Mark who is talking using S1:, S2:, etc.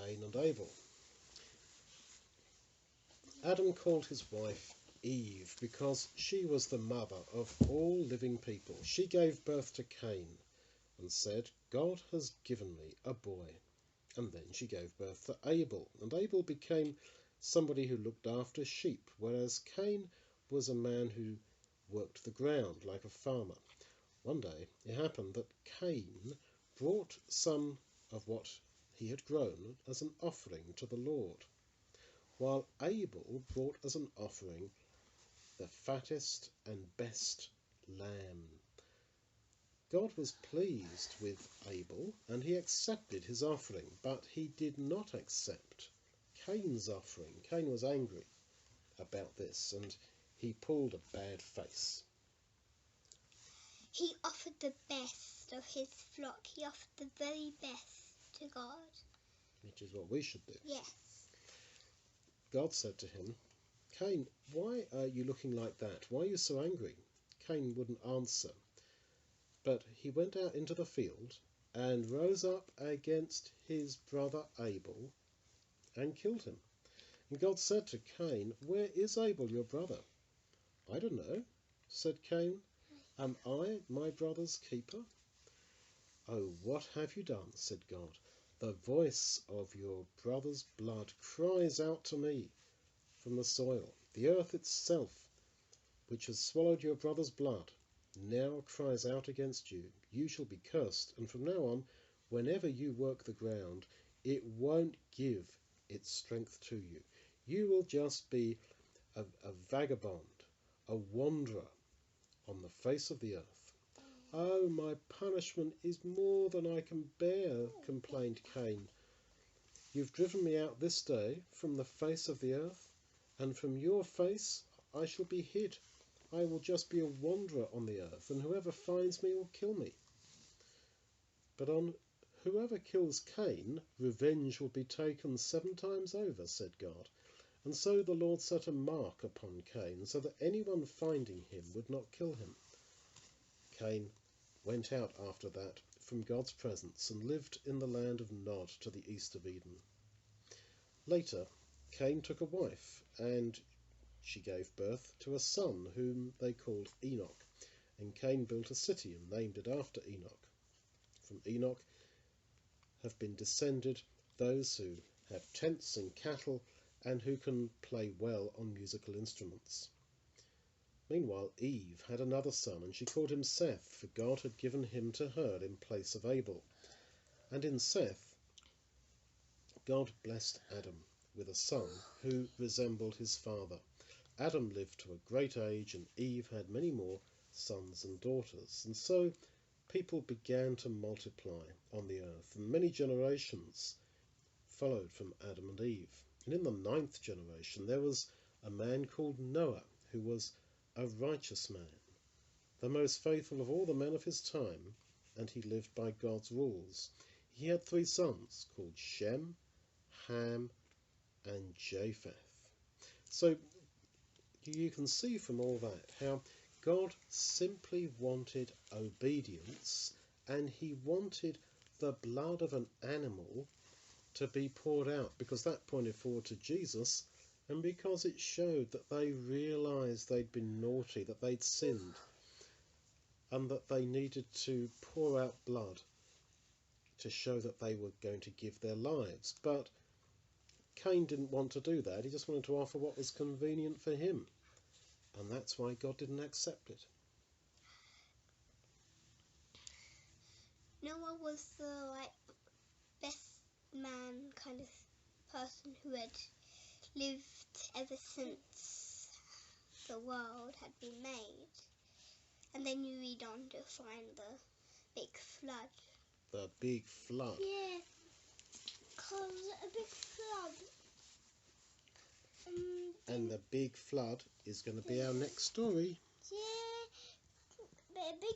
S1: Cain and Abel. Adam called his wife Eve because she was the mother of all living people. She gave birth to Cain and said, "God has given me a boy." And then she gave birth to Abel, and Abel became somebody who looked after sheep, whereas Cain was a man who worked the ground like a farmer. One day it happened that Cain brought some of what he had grown as an offering to the Lord, while Abel brought as an offering the fattest and best lamb. God was pleased with Abel and he accepted his offering, but he did not accept Cain's offering. Cain was angry about this and he pulled a bad face.
S2: He offered the best of his flock. He offered the very best to God.
S1: Which is what we should do.
S2: Yes.
S1: God said to him, "Cain, why are you looking like that? Why are you so angry?" Cain wouldn't answer, but he went out into the field and rose up against his brother Abel and killed him. And God said to Cain, "Where is Abel, your brother?" "I don't know," said Cain. "Am I my brother's keeper?" "Oh, what have you done?" said God. "The voice of your brother's blood cries out to me from the soil. The earth itself, which has swallowed your brother's blood, now cries out against you. You shall be cursed, and from now on, whenever you work the ground, it won't give its strength to you. You will just be a vagabond, a wanderer on the face of the earth." "Oh, my punishment is more than I can bear," complained Cain. "You've driven me out this day from the face of the earth, and from your face I shall be hid. I will just be a wanderer on the earth, and whoever finds me will kill me. But on whoever kills Cain, revenge will be taken 7 times over," said God. And so the Lord set a mark upon Cain, so that anyone finding him would not kill him. Cain went out after that from God's presence and lived in the land of Nod to the east of Eden. Later, Cain took a wife, and she gave birth to a son whom they called Enoch. And Cain built a city and named it after Enoch. From Enoch have been descended those who have tents and cattle and who can play well on musical instruments. Meanwhile, Eve had another son, and she called him Seth, for God had given him to her in place of Abel. And in Seth, God blessed Adam with a son who resembled his father. Adam lived to a great age, and Eve had many more sons and daughters. And so people began to multiply on the earth, and many generations followed from Adam and Eve. And in the 9th generation there was a man called Noah, who was a righteous man, the most faithful of all the men of his time, and he lived by God's rules. He had 3 sons called Shem, Ham, and Japheth. So you can see from all that how God simply wanted obedience, and he wanted the blood of an animal to be poured out, because that pointed forward to Jesus, and because it showed that they realized they'd been naughty, that they'd sinned, and that they needed to pour out blood to show that they were going to give their lives. But Cain didn't want to do that. He just wanted to offer what was convenient for him, and that's why God didn't accept it.
S2: Noah was the best man kind of person who had lived ever since the world had been made. And then you read on to find the big flood.
S1: The big flood.
S2: Yeah, because a big flood.
S1: And the big flood is going to be our next story.
S2: Yeah, but a big